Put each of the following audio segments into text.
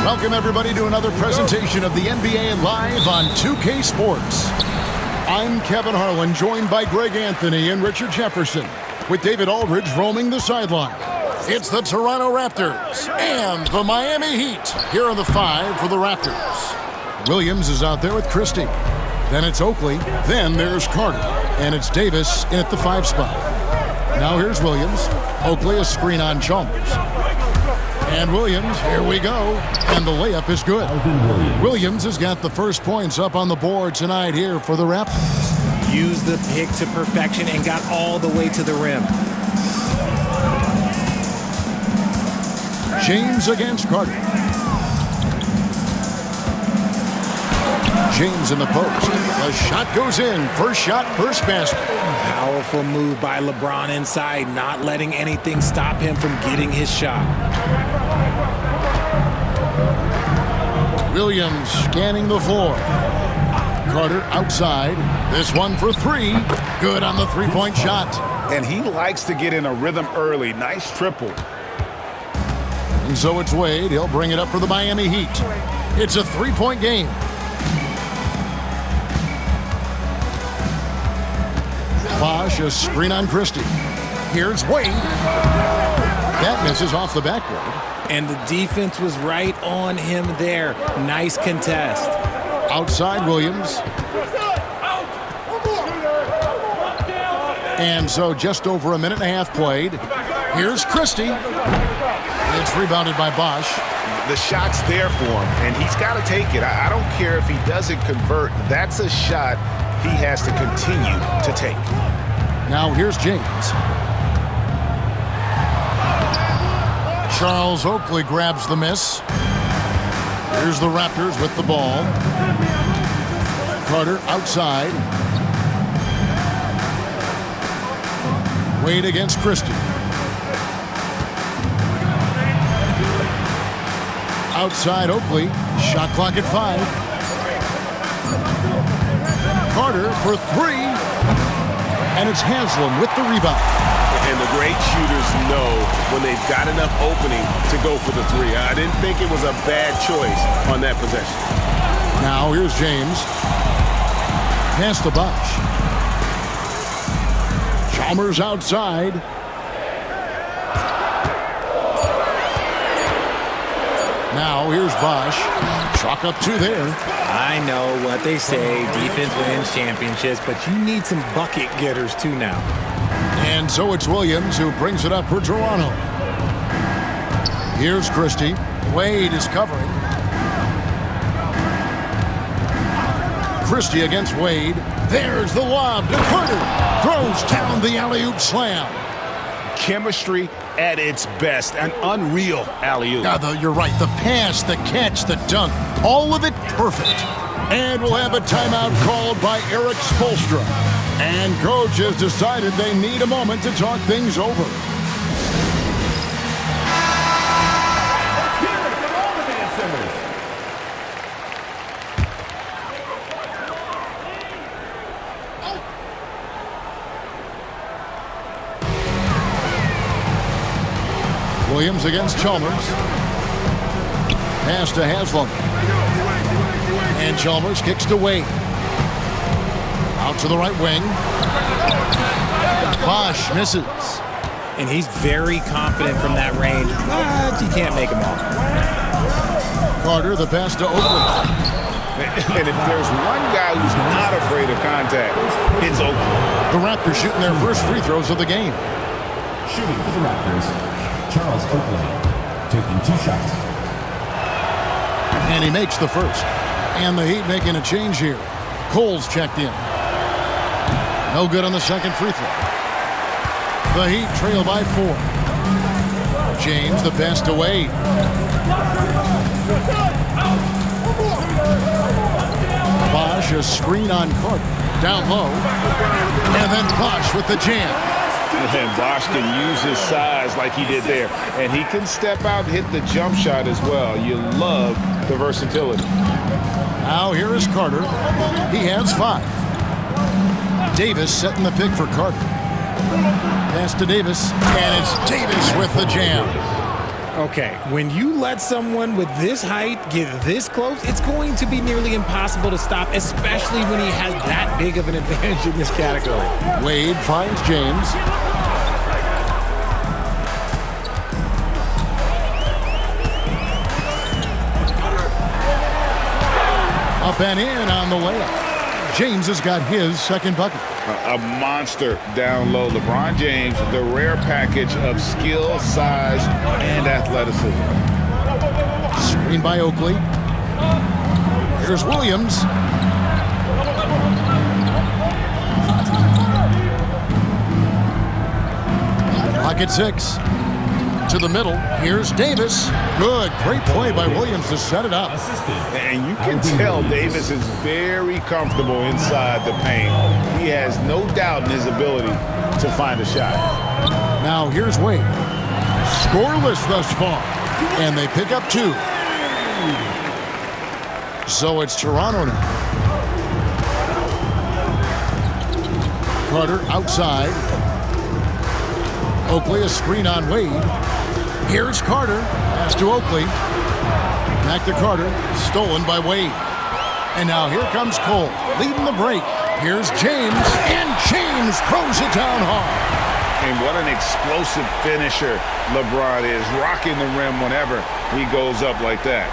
Welcome, everybody, to another presentation of the NBA Live on 2K Sports. I'm Kevin Harlan, joined by Greg Anthony and Richard Jefferson, with David Aldridge roaming the sideline. It's the Toronto Raptors and the Miami Heat. Here are the five for the Raptors. Williams is out there with Christie. Then it's Oakley. Then there's Carter. And it's Davis in at the 5 spot. Now here's Williams. Oakley, a screen on Chalmers. And Williams, here we go. And the layup is good. Williams has got the first points up on the board tonight here for the Raptors. Used the pick to perfection and got all the way to the rim. James against Carter. James in the post. The shot goes in. First shot, first basket. Powerful move by LeBron inside, not letting anything stop him from getting his shot. Williams scanning the floor. Carter outside. This one for three. Good on the three-point shot. And he likes to get in a rhythm early. Nice triple. And so it's Wade. He'll bring it up for the Miami Heat. It's a three-point game. Bosh, a screen on Christie. Here's Wade. That misses off the backboard. And the defense was right on him there. Nice contest. Outside Williams. And so just over a minute and a half played. Here's Christie. It's rebounded by Bosh. The shot's there for him, and he's got to take it. I don't care if he doesn't convert. That's a shot he has to continue to take. Now here's James. Charles Oakley grabs the miss. Here's the Raptors with the ball. Carter outside. Wade against Christie. Outside Oakley. Shot clock at 5. Carter for three. And it's Haslam with the rebound. And the great shooters know when they've got enough opening to go for the three. I didn't think it was a bad choice on that possession. Now here's James. Pass to Bosh. Chalmers outside. Now here's Bosh. Chalk up 2 there. I know what they say, defense wins championships, but you need some bucket getters too now. And so it's Williams who brings it up for Toronto. Here's Christie. Wade is covering. Christie against Wade. There's the lob to Carter. Throws down the alley-oop slam. Chemistry at its best. An unreal alley-oop. You're right. The pass, the catch, the dunk. All of it perfect. And we'll have a timeout called by Eric Spoelstra. And coach has decided they need a moment to talk things over. Williams against Chalmers. Pass to Haslam. And Chalmers kicks to Wade. Out to the right wing. Bosh misses. And he's very confident from that range, but you can't make him all. Carter, the pass to Oakley. And if there's one guy who's not afraid of contact, it's Oakley. The Raptors shooting their first free throws of the game. Shooting for the Raptors, Charles Oakley, taking 2 shots. And he makes the first. And the Heat making a change here. Cole's checked in. No good on the second free throw. The Heat trail by 4. James, the pass to Wade. Bosh, a screen on Carter. Down low. And then Bosh with the jam. And Bosh can use his size like he did there. And he can step out and hit the jump shot as well. You love the versatility. Now here is Carter. He has 5. Davis setting the pick for Carter. Pass to Davis. And it's Davis with the jam. Okay, when you let someone with this height get this close, it's going to be nearly impossible to stop, especially when he has that big of an advantage in this category. Wade finds James. Up and in on the layup. James has got his second bucket. A monster down low. LeBron James, the rare package of skill, size, and athleticism. Screen by Oakley. Here's Williams. Clock at 6. To the middle. Here's Davis. Good. Great play by Williams to set it up. And you can tell Davis is very comfortable inside the paint. He has no doubt in his ability to find a shot. Now here's Wade. Scoreless thus far. And they pick up 2. So it's Toronto now. Carter outside. Oakley a screen on Wade. Here's Carter. Pass to Oakley. Back to Carter. Stolen by Wade. And now here comes Cole. Leading the break. Here's James. And James throws it down hard. And what an explosive finisher LeBron is. Rocking the rim whenever he goes up like that.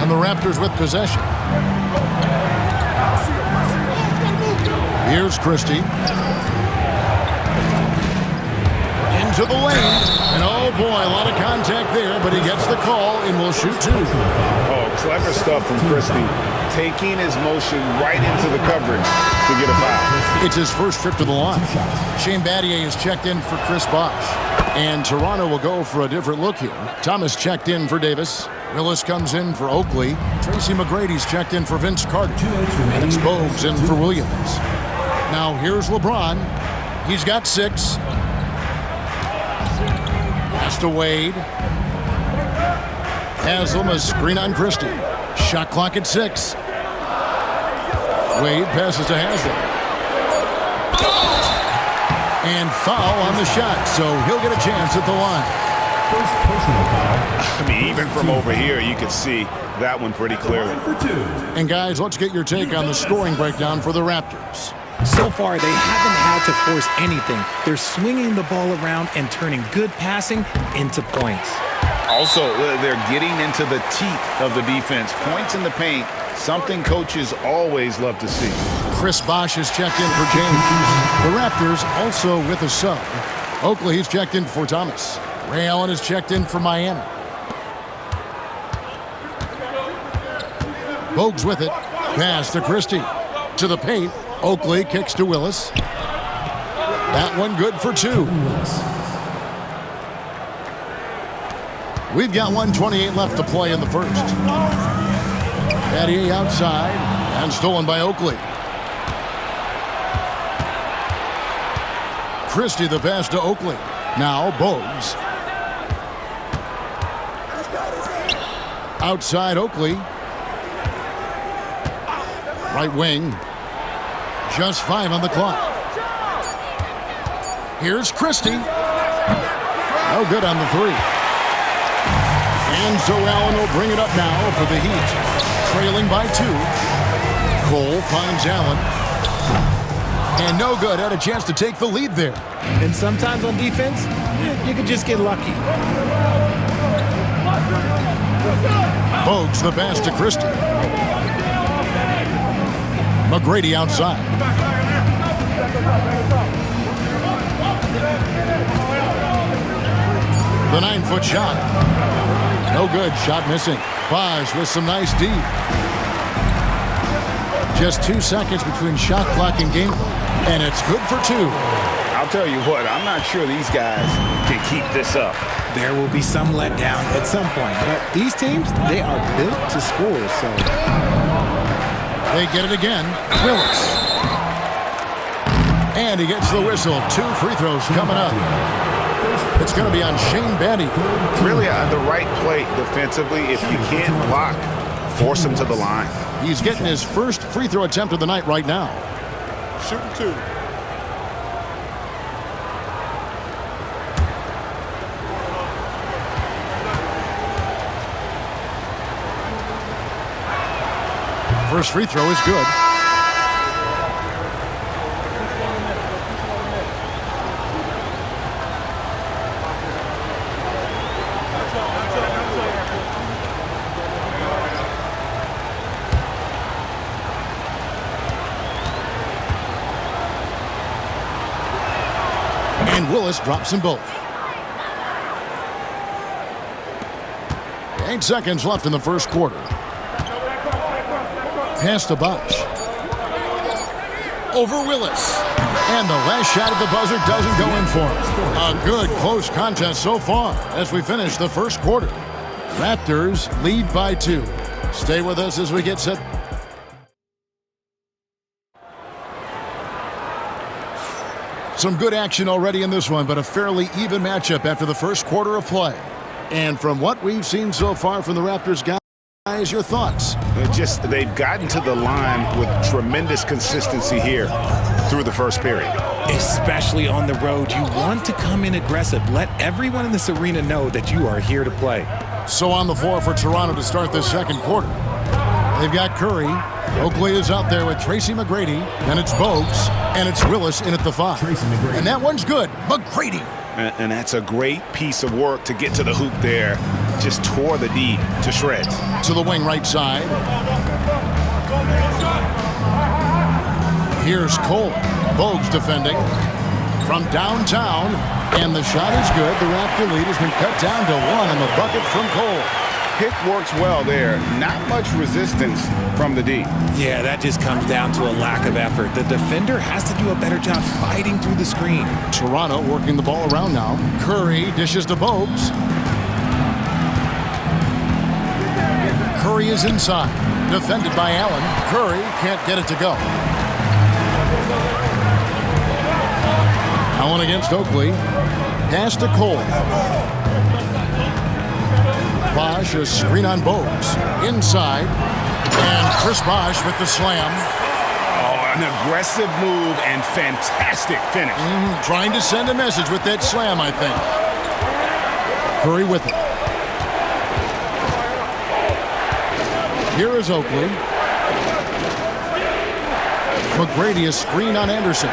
And the Raptors with possession. Here's Christie. Into the lane. And oh boy, a lot of contact there, but he gets the call and will shoot 2. Oh, clever stuff from Christie. Taking his motion right into the coverage to get a foul. It's his first trip to the line. Shane Battier is checked in for Chris Bosh. And Toronto will go for a different look here. Thomas checked in for Davis. Willis comes in for Oakley. Tracy McGrady's checked in for Vince Carter. And it's Bogues in for Williams. Now here's LeBron. He's got 6. Pass to Wade. Haslam a screen on Christie. Shot clock at 6. Wade passes to Haslam. And foul on the shot, so he'll get a chance at the line. First personal foul. I mean, even from over here, you can see that one pretty clearly. And guys, let's get your take on the scoring breakdown for the Raptors. So far, they haven't had to force anything. They're swinging the ball around and turning good passing into points. Also, they're getting into the teeth of the defense. Points in the paint, something coaches always love to see. Chris Bosh is checked in for James. The Raptors also with a sub. Oakley is checked in for Thomas. Ray Allen is checked in for Miami. Bogues with it. Pass to Christie. To the paint. Oakley kicks to Willis. That one good for 2. We've got 1:28 left to play in the first. Battier outside and stolen by Oakley. Christie the pass to Oakley. Now Bogues. Outside Oakley. Right wing. Just 5 on the clock. Here's Christie. No good on the 3. And so Allen will bring it up now for the Heat. Trailing by 2. Cole finds Allen. And no good. Had a chance to take the lead there. And sometimes on defense, you can just get lucky. Bogues the pass to Christie. McGrady outside. The 9-foot shot. No good. Shot missing. Bosh with some nice D. Just 2 seconds between shot clock and game clock. And it's good for 2. I'll tell you what, I'm not sure these guys can keep this up. There will be some letdown at some point. But these teams, they are built to score, so... They get it again. Willis. And he gets the whistle. 2 free throws coming up. It's going to be on Shane Battier. Really on the right play defensively. If you can't block force him to the line. He's getting his first free throw attempt of the night right now. Shooting 2. First free throw is good. And Willis drops them both. 8 seconds left in the first quarter. Pass to Bosch. Over Willis. And the last shot at the buzzer doesn't go in for him. A good close contest so far as we finish the first quarter. Raptors lead by 2. Stay with us as we get set. Some good action already in this one, but a fairly even matchup after the first quarter of play. And from what we've seen so far from the Raptors guys, your thoughts? They've gotten to the line with tremendous consistency here through the first period. Especially on the road, you want to come in aggressive. Let everyone in this arena know that you are here to play. So on the floor for Toronto to start this second quarter. They've got Curry. Oakley is out there with Tracy McGrady. Then it's Bogues. And it's Willis in at the 5. And that one's good. McGrady. And that's a great piece of work to get to the hoop there. Just tore the D to shreds. To the wing right side. Here's Cole. Bogues defending. From downtown. And the shot is good. The Raptor lead has been cut down to 1 on the bucket from Cole. Pick works well there. Not much resistance from the D. Yeah, that just comes down to a lack of effort. The defender has to do a better job fighting through the screen. Toronto working the ball around now. Curry dishes to Bogues. Curry is inside. Defended by Allen. Curry can't get it to go. Allen against Oakley. Pass to Cole. Bosch, a screen on Bogues. Inside. And Chris Bosch with the slam. Oh, an aggressive move and fantastic finish. Trying to send a message with that slam, I think. Curry with it. Here is Oakley. McGrady, a screen on Anderson.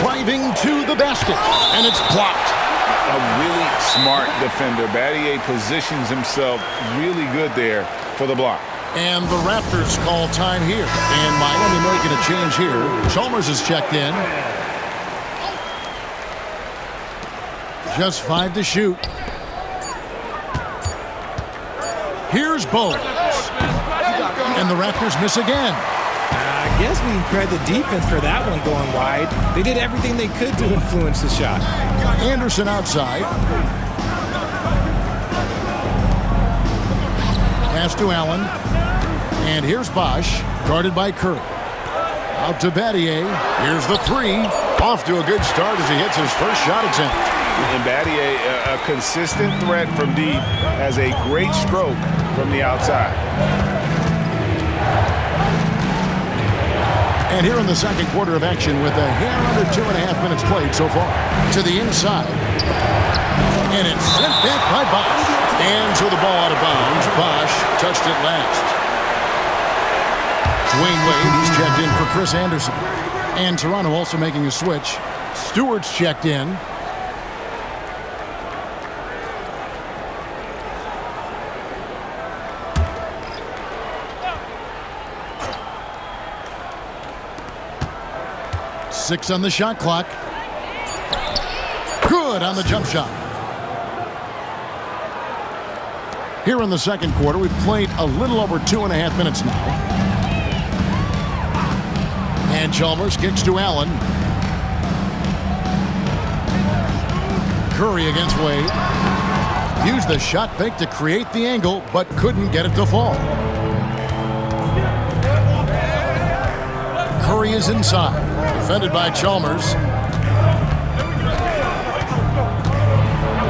Driving to the basket. And it's blocked. A really smart defender. Battier positions himself really good there for the block. And the Raptors call time here. And Miami making a change here. Chalmers is checked in. Just 5 to shoot. Here's Bogues. And the Raptors miss again. I guess we can credit the defense for that one going wide. They did everything they could to influence the shot. Anderson outside. Pass to Allen. And here's Bosch, guarded by Curry. Out to Battier. Here's the 3. Off to a good start as he hits his first shot attempt. And Battier, a consistent threat from deep, has a great stroke from the outside. And here in the second quarter of action with a hair under 2.5 minutes played so far. To the inside. And it's sent back by Bosch. And so the ball out of bounds. Bosch touched it last. Dwayne Wade, he's checked in for Chris Anderson. And Toronto also making a switch. Stewart's checked in. Six on the shot clock. Good on the jump shot. Here in the second quarter, we've played a little over 2.5 minutes now. And Chalmers kicks to Allen. Curry against Wade. Used the shot fake to create the angle, but couldn't get it to fall. Curry is inside. Defended by Chalmers.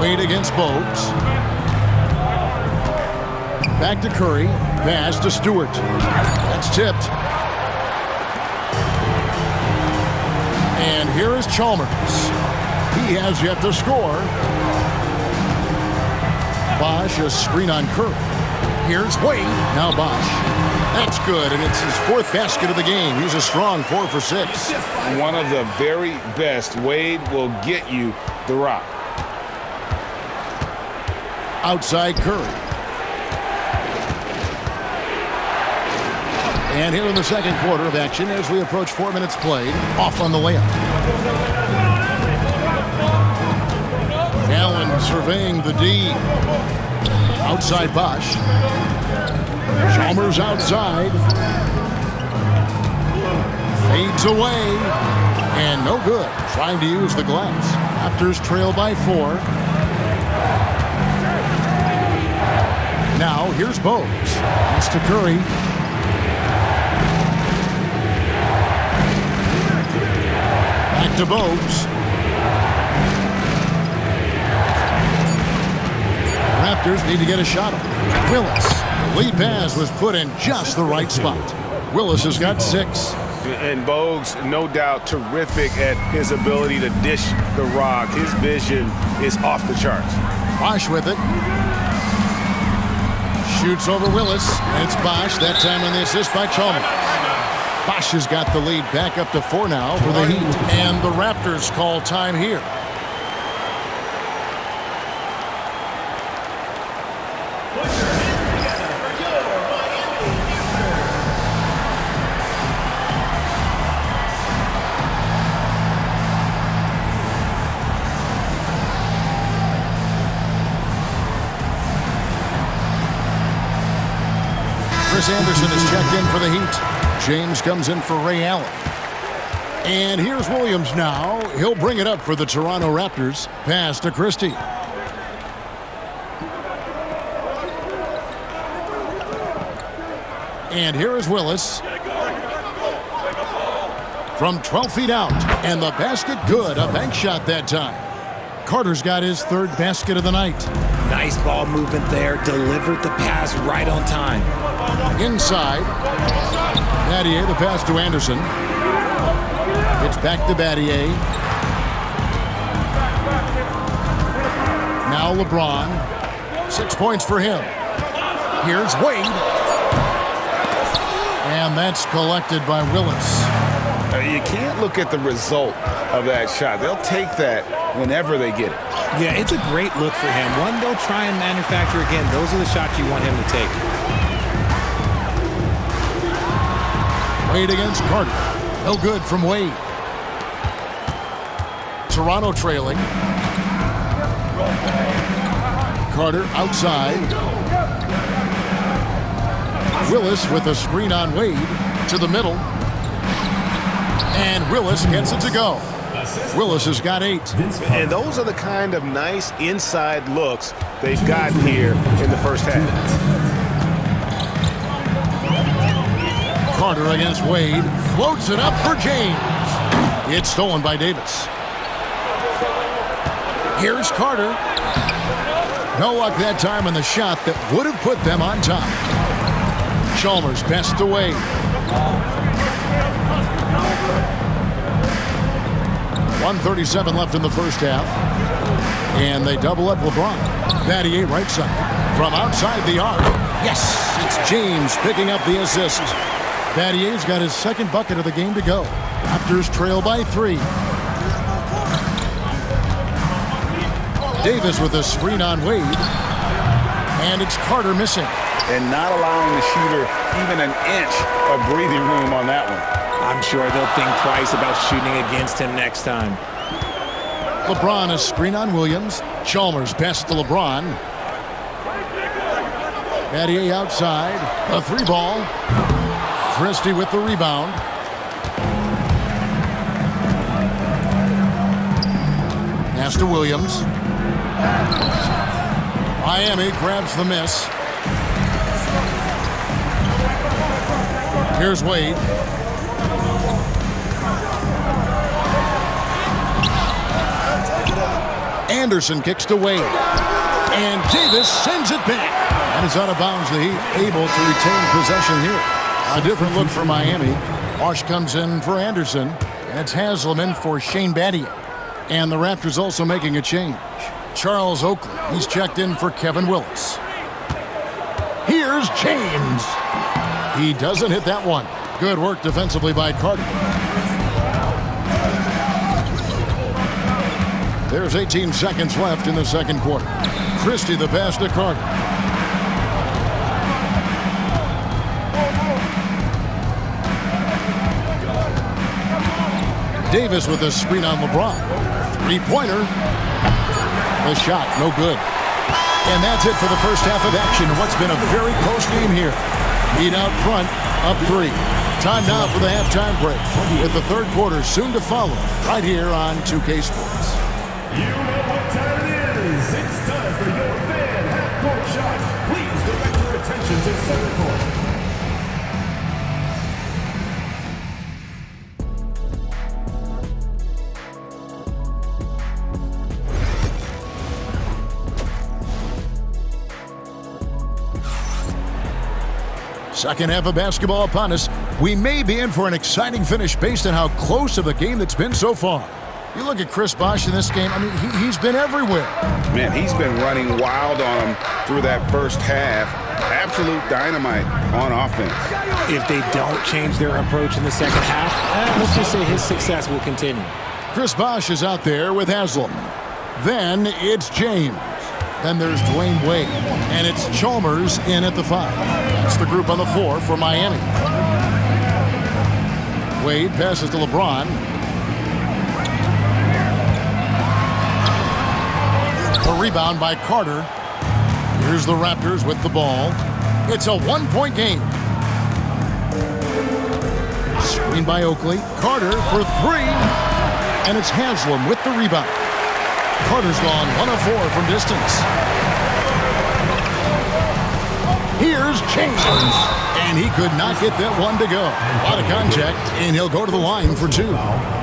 Wade against Bogues. Back to Curry. Pass to Stewart. That's tipped. And here is Chalmers. He has yet to score. Bosch, a screen on Curry. Here's Wade. Now Bosch. That's good, and it's his 4th basket of the game. He's a strong 4 for 6. One of the very best. Wade will get you the rock. Outside Curry. And here in the second quarter of action, as we approach 4 minutes played, off on the layup. Allen surveying the D. Outside Bosch. Chalmers outside. Fades away. And no good. Trying to use the glass. Raptors trail by 4. Now here's Bowes. Pass to Curry. Back to Bowes. Raptors need to get a shot off. Willis. The lead pass was put in just the right spot. Willis has got 6. And Bogues, no doubt, terrific at his ability to dish the rock. His vision is off the charts. Bosch with it. Shoots over Willis. And it's Bosch. That time on the assist by Chalmers. Bosch has got the lead back up to 4 now for the Heat. And the Raptors call time here. Chris Anderson is checked in for the Heat. James comes in for Ray Allen. And here's Williams now. He'll bring it up for the Toronto Raptors. Pass to Christie. And here is Willis. From 12 feet out. And the basket good. A bank shot that time. Carter's got his 3rd basket of the night. Nice ball movement there. Delivered the pass right on time. Inside. Battier, the pass to Anderson. It's back to Battier. Now LeBron. 6 points for him. Here's Wade. And that's collected by Willis. You can't look at the result of that shot. They'll take that whenever they get it. Yeah, it's a great look for him. One they'll try and manufacture again. Those are the shots you want him to take. Wade against Carter. No good from Wade. Toronto trailing. Carter outside. Willis with a screen on Wade to the middle. And Willis gets it to go. Willis has got 8. And those are the kind of nice inside looks they've gotten here in the first half. Carter against Wade. Floats it up for James. It's stolen by Davis. Here's Carter. No luck that time on the shot that would have put them on top. Chalmers best to Wade. .137 left in the first half. And they double up LeBron. Battier right side. From outside the arc. Yes, it's James picking up the assist. Battier's got his 2nd bucket of the game to go. Raptors trail by 3. Davis with a screen on Wade. And it's Carter missing. And not allowing the shooter even an inch of breathing room on that one. I'm sure they'll think twice about shooting against him next time. LeBron a screen on Williams. Chalmers best to LeBron. Battier outside. A 3-ball. Christie with the rebound. Pass to Williams. Miami grabs the miss. Here's Wade. Anderson kicks to Wade. And Davis sends it back. And it's out of bounds. The Heat able to retain possession here. A different look for Miami. Bosh comes in for Anderson. And it's Haslam for Shane Battier. And the Raptors also making a change. Charles Oakley. He's checked in for Kevin Willis. Here's James. He doesn't hit that one. Good work defensively by Carter. There's 18 seconds left in the second quarter. Christie the pass to Carter. Davis with a screen on LeBron. Three-pointer. The shot, no good. And that's it for the first half of action. What's been a very close game here. Heat out front, up 3. Time now for the halftime break, with the third quarter soon to follow, right here on 2K Sports. You know what time it is. It's time for your fan half-court shot. Please direct your attention to center court. Second half of basketball upon us. We may be in for an exciting finish based on how close of the game that's been so far. You look at Chris Bosh in this game, I mean, he's been everywhere. Man, he's been running wild on him through that first half. Absolute dynamite on offense. If they don't change their approach in the second half, let's just say his success will continue. Chris Bosh is out there with Haslam. Then it's James. Then there's Dwayne Wade. And it's Chalmers in at the 5. That's the group on the 4 for Miami. Wade passes to LeBron. A rebound by Carter. Here's the Raptors with the ball. It's a one-point game. Screen by Oakley. Carter for 3. And it's Haslam with the rebound. Carter's gone 1 of 4 from distance. Here's James. And he could not get that one to go. A lot of contact, and he'll go to the line for 2.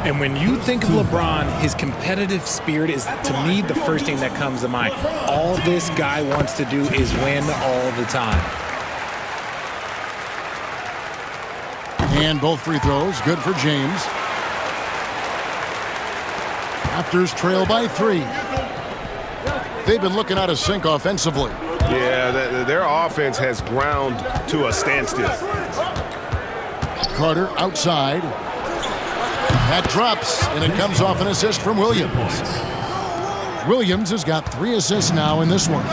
And when you think of LeBron, his competitive spirit is, to me, the first thing that comes to mind. All this guy wants to do is win all the time. And both free throws, good for James. Raptors trail by 3. They've been looking out of sync offensively. Yeah, their offense has ground to a standstill. Carter outside. That drops, and it comes off an assist from Williams. Williams has got 3 assists now in this one.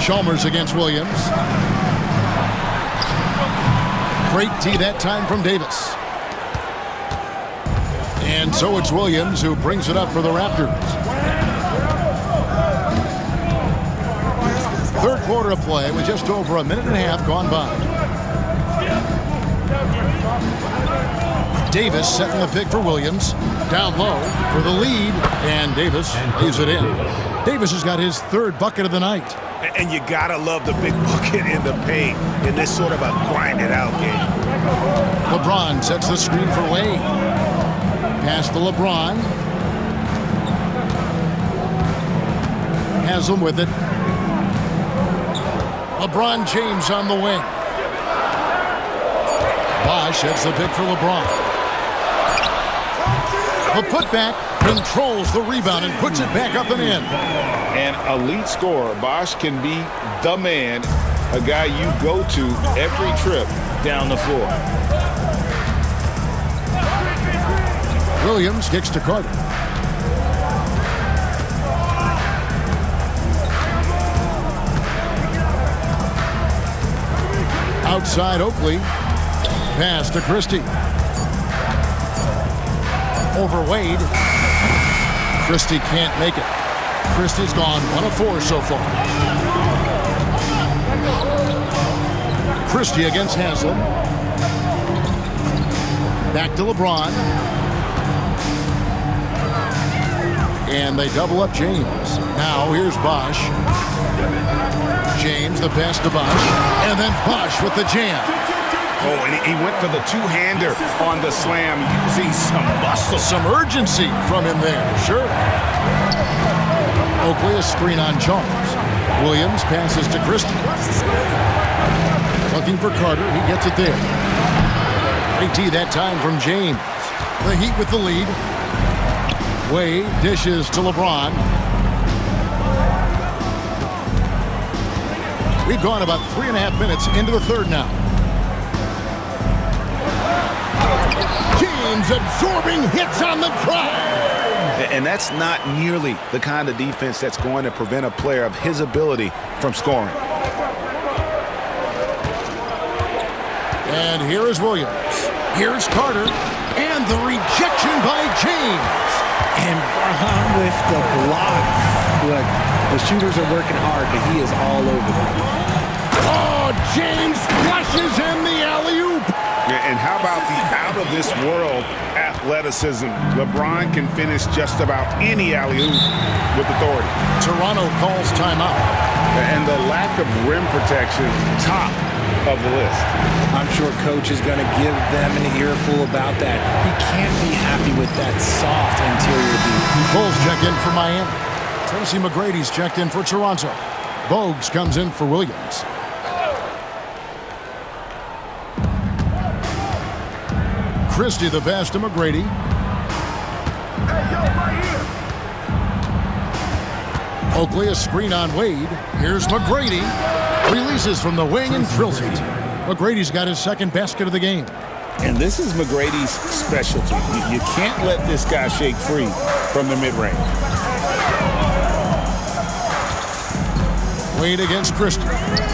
Chalmers against Williams. Great tee that time from Davis. And so it's Williams who brings it up for the Raptors. Third quarter of play with just over a minute and a half gone by. Davis setting the pick for Williams. Down low for the lead. And Davis leaves it in. Davis has got his 3rd bucket of the night. And you gotta love the big bucket in the paint in this sort of a grind-it-out game. LeBron sets the screen for Wade. Pass to LeBron. Haslam with it. LeBron James on the wing. Bosh hits the pick for LeBron. The putback controls the rebound and puts it back up and in. An elite scorer. Bosh can be the man, a guy you go to every trip down the floor. Williams kicks to Carter. Outside Oakley. Pass to Christie. Over Wade. Christie can't make it. Christie's gone 1 of 4 so far. Christie against Haslam. Back to LeBron. And they double up James. Now here's Bosh. James the pass to Bosh. And then Bosh with the jam. Oh, and he went for the two-hander on the slam, using some muscle. Some urgency from him there, sure. Oakley, a screen on Jones. Williams passes to Christie. Looking for Carter. He gets it there. AT that time from James. The Heat with the lead. Wade dishes to LeBron. We've gone about 3.5 minutes into the third now. James absorbing hits on the drive. And that's not nearly the kind of defense that's going to prevent a player of his ability from scoring. And here is Williams. Here's Carter. And the rejection by James. And Braun with the block. Look, the shooters are working hard, but he is all over them. Oh, James flushes in the alley-oop. And how about the out-of-this-world athleticism? LeBron can finish just about any alley-oop with authority. Toronto calls timeout. And the lack of rim protection, top of the list. I'm sure coach is going to give them an earful about that. He can't be happy with that soft interior D. Bulls check in for Miami. Tracy McGrady's checked in for Toronto. Bogues comes in for Williams. Christie the pass to McGrady. Oakley a screen on Wade. Here's McGrady. Releases from the wing and drills it. McGrady's got his second basket of the game. And this is McGrady's specialty. You can't let this guy shake free from the mid-range. Wade against Christie.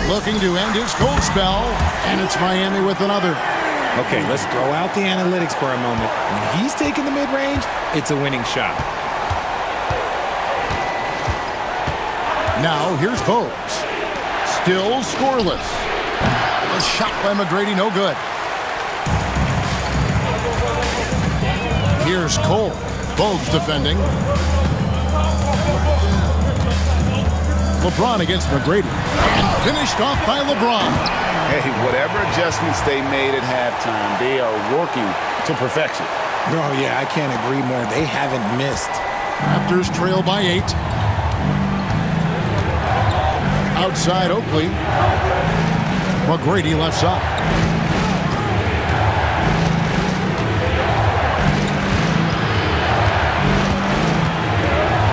Looking to end his cold spell. And it's Miami with another. Okay, let's throw out the analytics for a moment. When he's taking the mid-range, it's a winning shot. Now here's Bogues. Still scoreless. A shot by McGrady, no good. Here's Cole. Bogues defending. LeBron against McGrady. And finished off by LeBron. Hey, whatever adjustments they made at halftime, they are working to perfection. Oh, yeah, I can't agree more. They haven't missed. Raptors trail by 8. Outside Oakley. McGrady left side.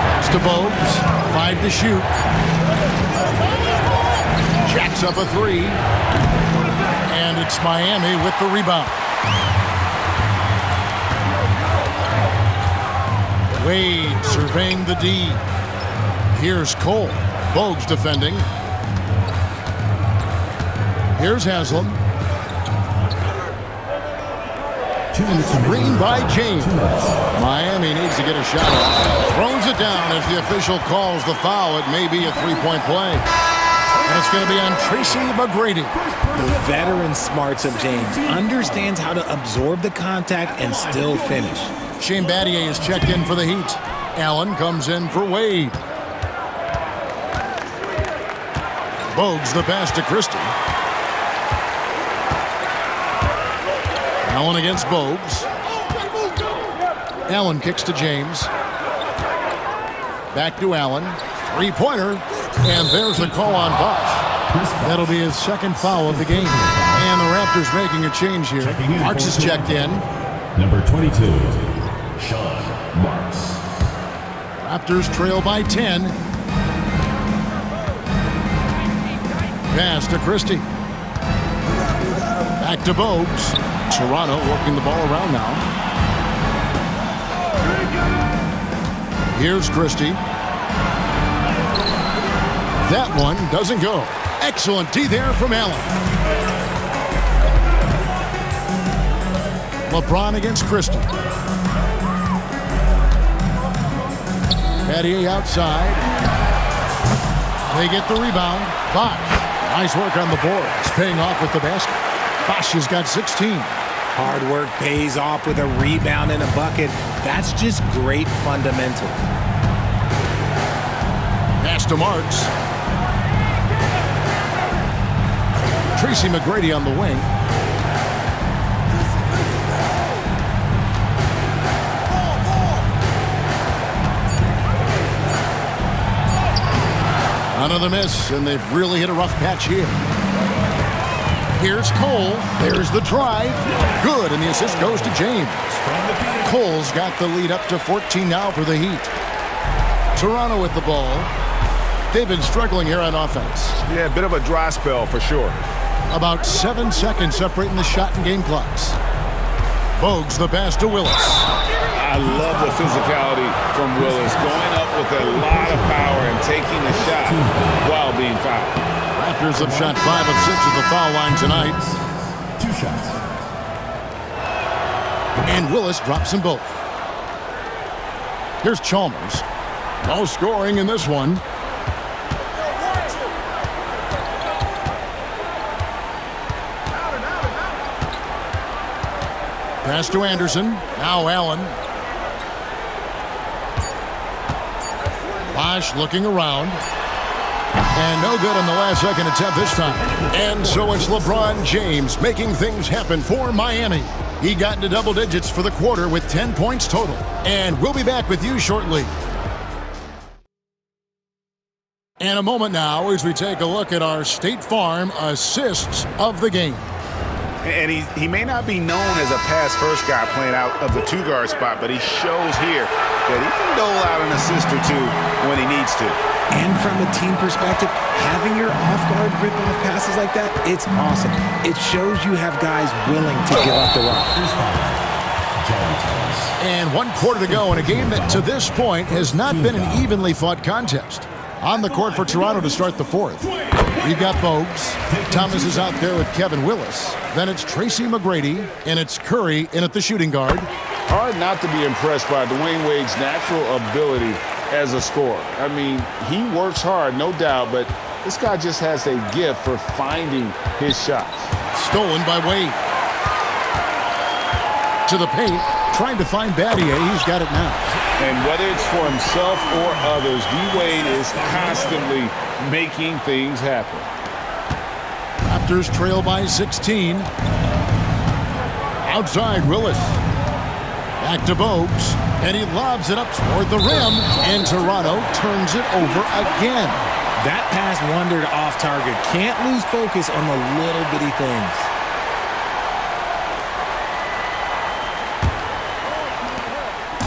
Pass to Bogues. 5 to shoot. Jacks up a 3. And it's Miami with the rebound. Wade surveying the D. Here's Cole. Bogues defending. Here's Haslam. Screen by James. Miami needs to get a shot off. Throws it down as the official calls the foul. It may be a three-point play. And it's going to be on Tracy McGrady. The veteran smarts of James understands how to absorb the contact and still finish. Shane Battier is checked in for the Heat. Allen comes in for Wade. Bogues the pass to Christie. Allen against Bogues. Allen kicks to James. Back to Allen. Three-pointer. And there's the call on Bosh. That'll be his second foul of the game. And the Raptors making a change here. Marks is checked in. Number 22, Sean Marks. Raptors trail by 10. Pass to Christie. Back to Bogues. Toronto working the ball around now. Here's Christie. That one doesn't go. Excellent D there from Allen. LeBron against Christie. Battier outside. They get the rebound. Bosh. Nice work on the boards. Paying off with the basket. Bosh has got 16. Hard work pays off with a rebound and a bucket. That's just great fundamentals. Pass to Marks. Tracy McGrady on the wing. Another miss, and they've really hit a rough patch here. Here's Cole. There's the drive. Good, and the assist goes to James. Cole's got the lead up to 14 now for the Heat. Toronto with the ball. They've been struggling here on offense. Yeah, a bit of a dry spell for sure. About 7 seconds separating the shot and game clocks. Bogues the pass to Willis. I love the physicality from Willis, going up with a lot of power and taking the shot while being fouled. Raptors have shot 5 of 6 at the foul line tonight. 2 shots. And Willis drops them both. Here's Chalmers. No scoring in this one. Pass to Anderson. Now Allen. Bosch looking around. And no good on the last second attempt this time. And so it's LeBron James making things happen for Miami. He got into double digits for the quarter with 10 points total. And we'll be back with you shortly. And a moment now as we take a look at our State Farm assists of the game. And he may not be known as a pass-first guy playing out of the two-guard spot, but he shows here that he can dole out an assist or two when he needs to. And from a team perspective, having your off-guard rip-off passes like that, it's awesome. It shows you have guys willing to give up the rock. And 1 quarter to go in a game that to this point has not been an evenly fought contest. On the court for Toronto to start the fourth. We've got Bogues. Thomas is out there with Kevin Willis. Then it's Tracy McGrady, and it's Curry in at the shooting guard. Hard not to be impressed by Dwayne Wade's natural ability as a scorer. I mean, he works hard, no doubt, but this guy just has a gift for finding his shots. Stolen by Wade. To the paint, trying to find Battier. He's got it now. And whether it's for himself or others, D-Wade is constantly making things happen. Raptors trail by 16. Outside, Willis. Back to Bogues. And he lobs it up toward the rim. And Toronto turns it over again. That pass wandered off target. Can't lose focus on the little bitty things.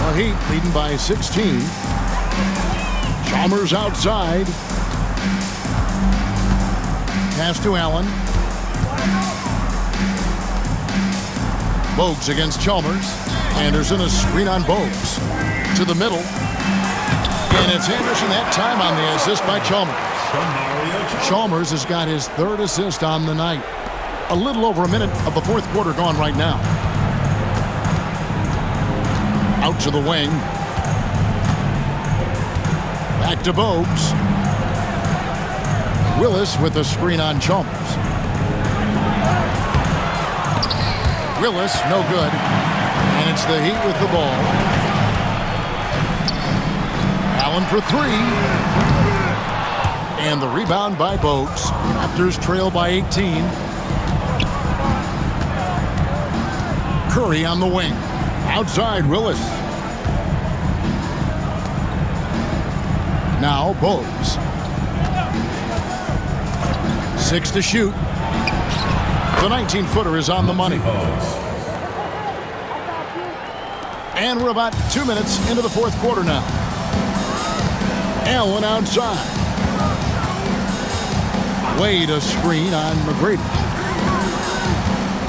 The Heat leading by 16. Chalmers outside. Pass to Allen. Bogues against Chalmers. Anderson a screen on Bogues. To the middle. And it's Anderson that time on the assist by Chalmers. Chalmers has got his 3rd assist on the night. A little over a minute of the 4th quarter gone right now. Out to the wing. Back to Bogues. Willis with a screen on Chalmers. Willis, no good. And it's the Heat with the ball. Allen for 3. And the rebound by Bogues. Raptors trail by 18. Curry on the wing. Outside, Willis. Now, Bogues. 6 to shoot. The 19-footer is on the money. And we're about 2 minutes into the 4th quarter now. Allen outside. Wade a screen on McGrady.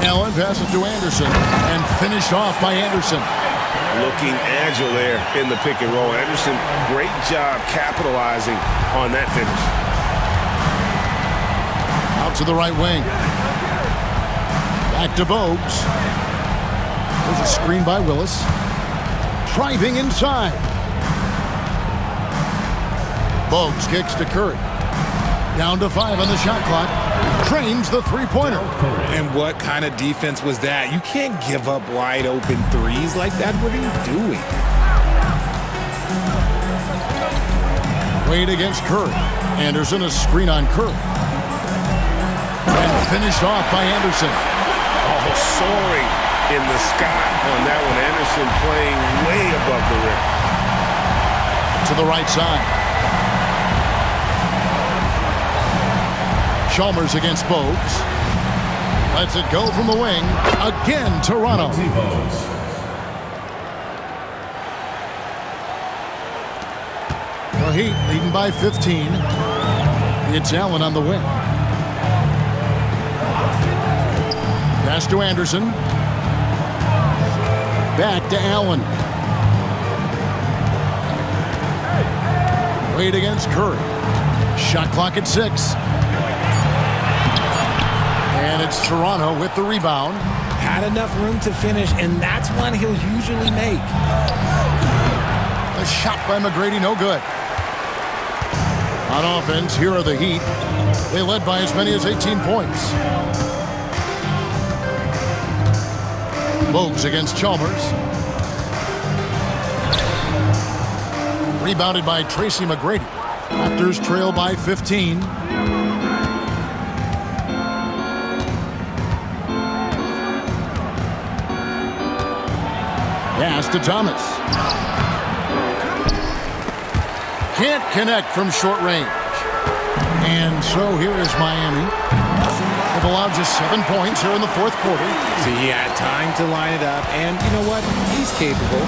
Allen passes to Anderson and finished off by Anderson. Looking agile there in the pick and roll. Anderson, great job capitalizing on that finish. Out to the right wing. Back to Bogues. There's a screen by Willis. Driving inside. Bogues kicks to Curry. Down to 5 on the shot clock. Trains the three-pointer. And what kind of defense was that? You can't give up wide open threes like that. What are you doing? Wade against Curry. Anderson a screen on Curry. And finished off by Anderson. Oh, soaring in the sky on that one. Anderson playing way above the rim. To the right side. Chalmers against Bogues. Lets it go from the wing. Again, Toronto. The Heat leading by 15. It's Allen on the wing. Pass to Anderson. Back to Allen. Wade against Curry. Shot clock at 6. And it's Toronto with the rebound. Had enough room to finish, and that's one he'll usually make. A shot by McGrady, no good. On offense, here are the Heat. They led by as many as 18 points. Bogues against Chalmers. Rebounded by Tracy McGrady. Raptors trail by 15. Pass to Thomas. Can't connect from short range. And so here is Miami. They've allowed just 7 points here in the fourth quarter. See, he had time to line it up, and you know what? He's capable.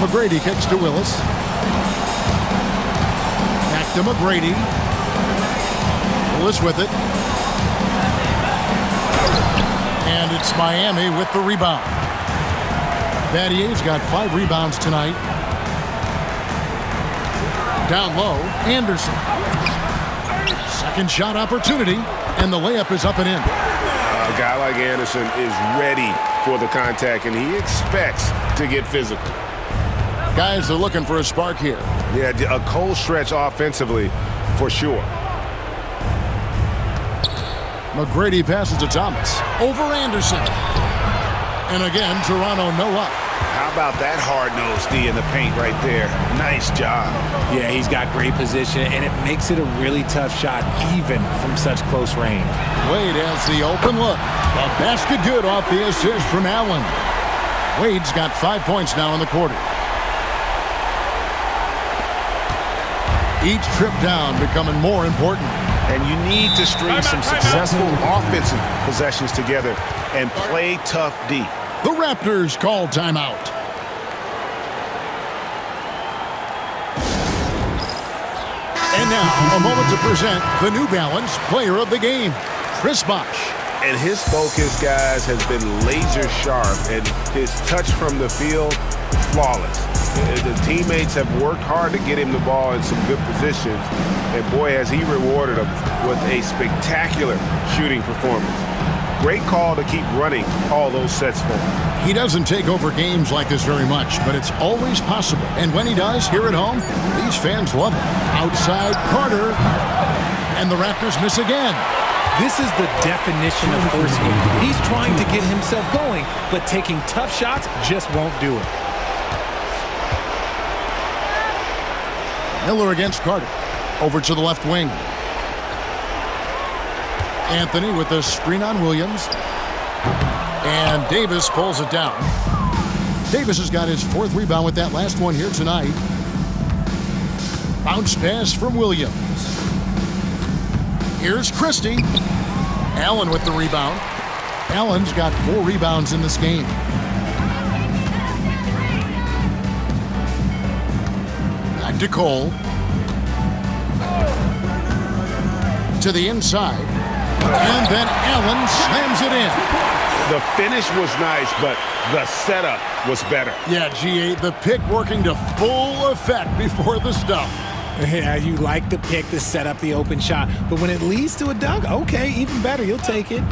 McGrady kicks to Willis. Back to McGrady. Willis with it. And it's Miami with the rebound. Battier's got 5 rebounds tonight. Down low, Anderson. Second shot opportunity, and the layup is up and in. A guy like Anderson is ready for the contact, and he expects to get physical. Guys are looking for a spark here. Yeah, a cold stretch offensively, for sure. McGrady passes to Thomas. Over Anderson. And again, Toronto no up. How about that hard-nosed D in the paint right there? Nice job. Yeah, he's got great position, and it makes it a really tough shot, even from such close range. Wade has the open look. A basket good off the assist from Allen. Wade's got 5 points now in the quarter. Each trip down becoming more important. And you need to string some successful offensive possessions together and play tough D. The Raptors call timeout. And now, a moment to present the New Balance Player of the Game, Chris Bosh. And his focus, guys, has been laser sharp, and his touch from the field, flawless. The teammates have worked hard to get him the ball in some good positions, and boy, has he rewarded them with a spectacular shooting performance. Great call to keep running all those sets for him. He doesn't take over games like this very much, but it's always possible. And when he does, here at home, these fans love it. Outside Carter, and the Raptors miss again. This is the definition of forcing. He's trying to get himself going, but taking tough shots just won't do it. Miller against Carter. Over to the left wing. Anthony with the screen on Williams. And Davis pulls it down. Davis has got his 4th rebound with that last one here tonight. Bounce pass from Williams. Here's Christie. Allen with the rebound. Allen's got 4 rebounds in this game. Back to Cole. To the inside. And then Allen slams it in. The finish was nice, but the setup was better. Yeah, G8, the pick working to full effect before the stuff. Yeah, you like the pick to set up the open shot, but when it leads to a dunk, okay, even better, you'll take it.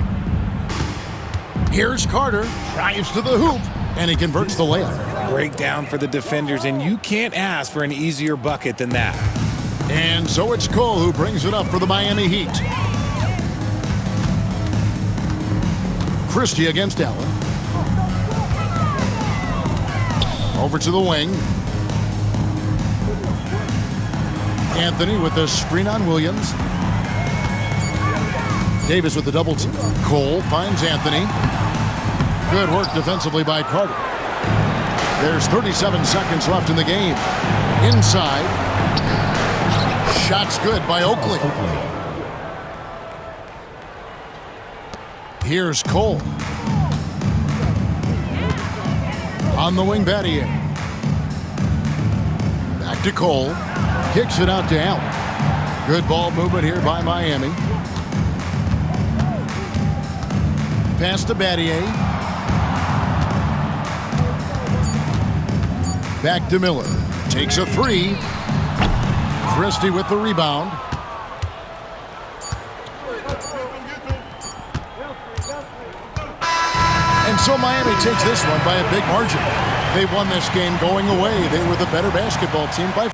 Here's Carter, drives to the hoop, and he converts the layup. Breakdown for the defenders, and you can't ask for an easier bucket than that. And so it's Cole who brings it up for the Miami Heat. Christie against Allen. Over to the wing. Anthony with the screen on Williams. Davis with the double team. Cole finds Anthony. Good work defensively by Carter. There's 37 seconds left in the game. Inside. Shot's good by Oakley. Here's Cole. On the wing, Battier. Back to Cole. Kicks it out to Allen. Good ball movement here by Miami. Pass to Battier. Back to Miller. Takes a three. Christie with the rebound. And so Miami takes this one by a big margin. They won this game going away. They were the better basketball team by